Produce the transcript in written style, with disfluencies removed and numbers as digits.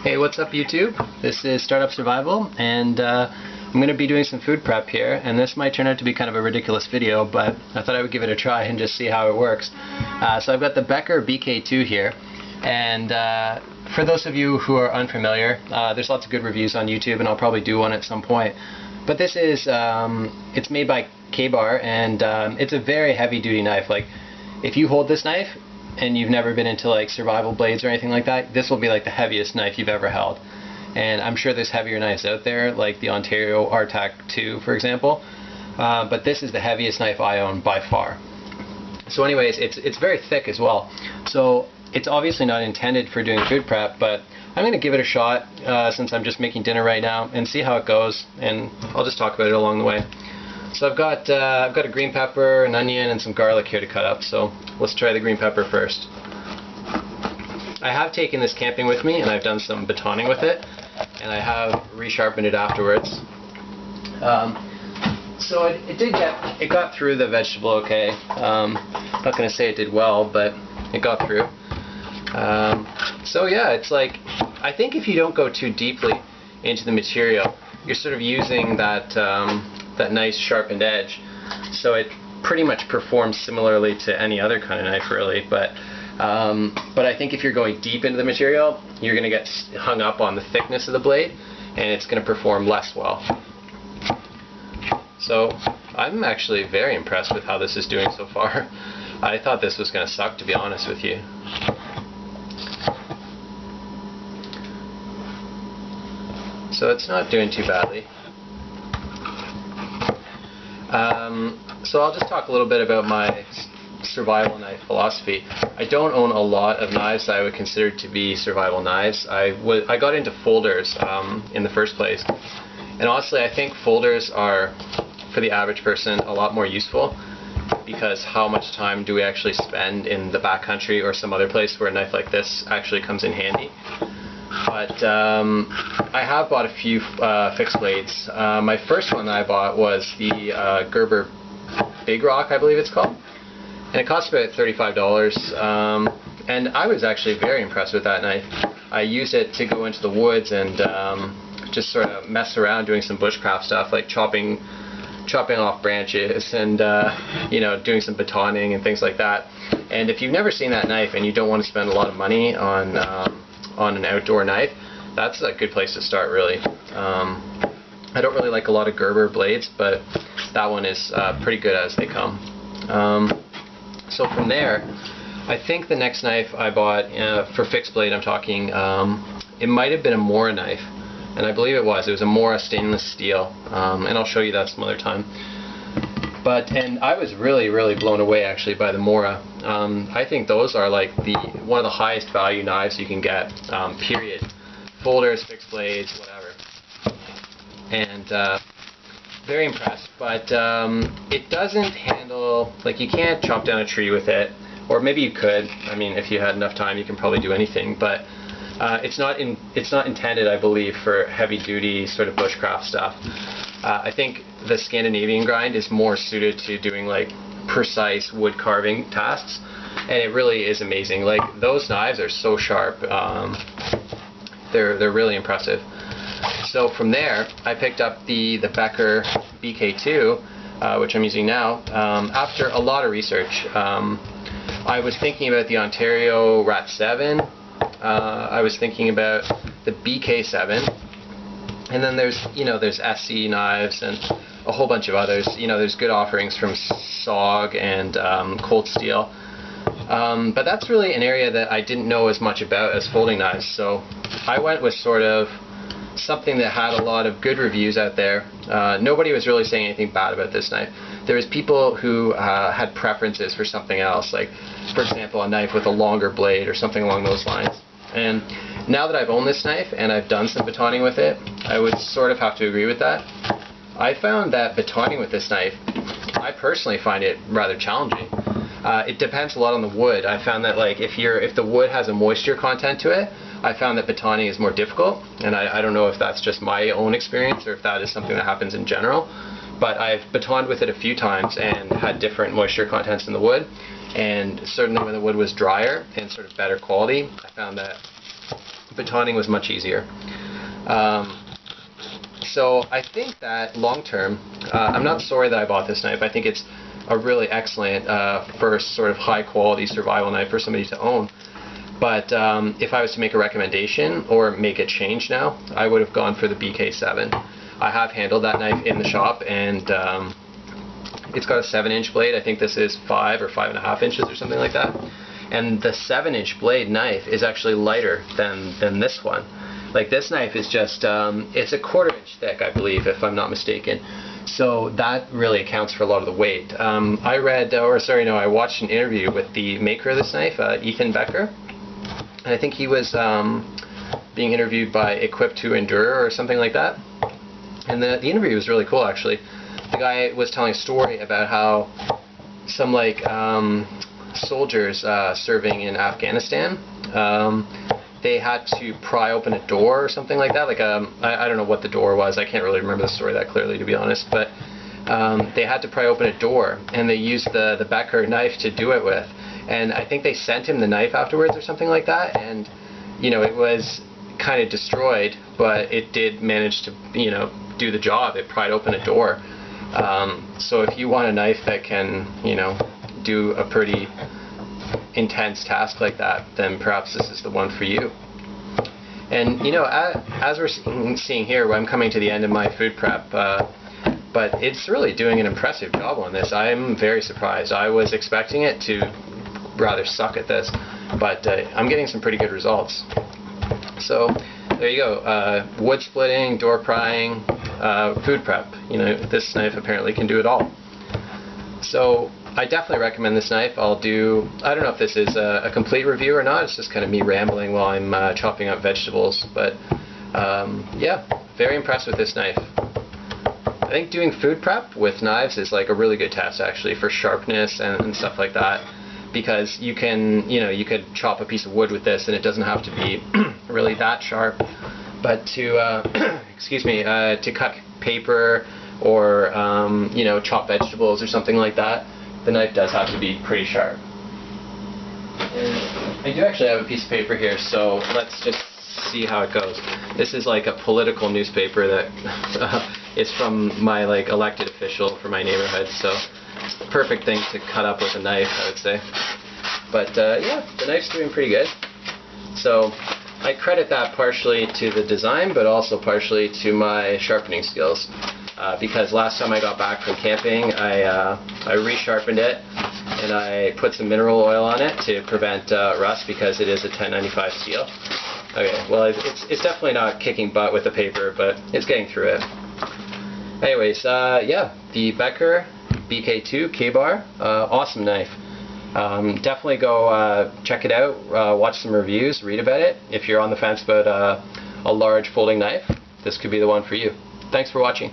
Hey, what's up YouTube? This is StartUpSurvival, and I'm going to be doing some food prep here, and this might turn out to be kind of a ridiculous video, but I thought I would give it a try and just see how it works. So I've got the Becker BK2 here, and for those of you who are unfamiliar, there's lots of good reviews on YouTube, and I'll probably do one at some point. But this is, it's made by Kabar, and it's a very heavy duty knife. Like, if you hold this knife, and you've never been into like survival blades or anything like that, this will be like the heaviest knife you've ever held. And I'm sure there's heavier knives out there, like the Ontario RTAC2 for example, but this is the heaviest knife I own by far. So anyways, it's very thick as well, so it's obviously not intended for doing food prep, but I'm going to give it a shot since I'm just making dinner right now and see how it goes, and I'll just talk about it along the way. So I've got a green pepper, an onion, and some garlic here to cut up, so let's try the green pepper first. I have taken this camping with me, and I've done some batoning with it, and I have resharpened it afterwards. So it got through the vegetable okay. I'm not going to say it did well, but it got through. So yeah, it's like, I think if you don't go too deeply into the material, you're sort of using that nice sharpened edge, so it pretty much performs similarly to any other kind of knife really, but I think if you're going deep into the material, you're going to get hung up on the thickness of the blade, and it's going to perform less well. So I'm actually very impressed with how this is doing so far. I thought this was going to suck, to be honest with you. So it's not doing too badly. So I'll just talk a little bit about my survival knife philosophy. I don't own a lot of knives that I would consider to be survival knives. I got into folders in the first place, and honestly I think folders are, for the average person, a lot more useful, because how much time do we actually spend in the backcountry or some other place where a knife like this actually comes in handy? But I have bought a few fixed blades. My first one that I bought was the Kabar Big Rock, I believe it's called, and it cost about $35. And I was actually very impressed with that knife. I used it to go into the woods and just sort of mess around doing some bushcraft stuff, like chopping off branches and you know, doing some batoning and things like that. And if you've never seen that knife and you don't want to spend a lot of money on an outdoor knife, that's a good place to start really. I don't really like a lot of Gerber blades, but that one is pretty good as they come. So from there, I think the next knife I bought for fixed blade, I'm talking, it might have been a Mora knife, and I believe it was a Mora stainless steel, and I'll show you that some other time. And I was really blown away actually by the Mora. I think those are like one of the highest value knives you can get, period. Folders, fixed blades, whatever. And very impressed, but it doesn't handle, like, you can't chop down a tree with it, or maybe you could. I mean, if you had enough time you can probably do anything, but it's not intended, I believe, for heavy duty sort of bushcraft stuff. I think the Scandinavian grind is more suited to doing like precise wood carving tasks, and it really is amazing. Like, those knives are so sharp. They're really impressive. So from there, I picked up the Becker BK2, which I'm using now, after a lot of research. I was thinking about the Ontario RAT7, I was thinking about the BK7, and then there's SC knives and a whole bunch of others. There's good offerings from SOG and Cold Steel. But that's really an area that I didn't know as much about as folding knives, so I went with sort of something that had a lot of good reviews out there. Nobody was really saying anything bad about this knife. There was people who had preferences for something else, like, for example, a knife with a longer blade or something along those lines. And now that I've owned this knife and I've done some batoning with it, I would sort of have to agree with that. I found that batoning with this knife, I personally find it rather challenging. It depends a lot on the wood. I found that, like, if the wood has a moisture content to it, I found that batoning is more difficult, and I don't know if that's just my own experience or if that is something that happens in general, but I've batoned with it a few times and had different moisture contents in the wood, and certainly when the wood was drier and sort of better quality, I found that batoning was much easier. So I think that long term, I'm not sorry that I bought this knife. I think it's a really excellent first sort of high quality survival knife for somebody to own. But if I was to make a recommendation or make a change now, I would have gone for the BK7. I have handled that knife in the shop, and it's got a 7-inch blade. I think this is 5 or 5.5 inches or something like that. And the 7-inch blade knife is actually lighter than this one. Like, this knife is just, it's a 1/4 inch thick, I believe, if I'm not mistaken. So that really accounts for a lot of the weight. I watched an interview with the maker of this knife, Ethan Becker. And I think he was being interviewed by Equipped to Endure or something like that. And the interview was really cool, actually. The guy was telling a story about how some soldiers serving in Afghanistan, they had to pry open a door or something like that. I don't know what the door was. I can't really remember the story that clearly, to be honest. But they had to pry open a door, and they used the Becker knife to do it with. And I think they sent him the knife afterwards or something like that. And it was kind of destroyed, but it did manage to do the job. It pried open a door. So if you want a knife that can do a pretty intense task like that, then perhaps this is the one for you. And as we're seeing here, I'm coming to the end of my food prep, but it's really doing an impressive job on this. I'm very surprised. I was expecting it to rather suck at this, but I'm getting some pretty good results. So there you go. Wood splitting, door prying, food prep. This knife apparently can do it all. So I definitely recommend this knife. I don't know if this is a complete review or not. It's just kind of me rambling while I'm chopping up vegetables. But yeah, very impressed with this knife. I think doing food prep with knives is like a really good test, actually, for sharpness and stuff like that. Because you can, you could chop a piece of wood with this, and it doesn't have to be really that sharp. But to, excuse me, to cut paper or chop vegetables or something like that, the knife does have to be pretty sharp. And I do actually have a piece of paper here, so let's just see how it goes. This is like a political newspaper that is from my elected official for my neighborhood, so it's the perfect thing to cut up with a knife, I would say. But yeah, the knife's doing pretty good. So I credit that partially to the design, but also partially to my sharpening skills. Because last time I got back from camping, I resharpened it, and I put some mineral oil on it to prevent rust, because it is a 1095 steel. Okay, well, it's definitely not kicking butt with the paper, but it's getting through it. Anyways, yeah, the Becker BK2 Kabar, awesome knife. Definitely go check it out, watch some reviews, read about it. If you're on the fence about a large folding knife, this could be the one for you. Thanks for watching.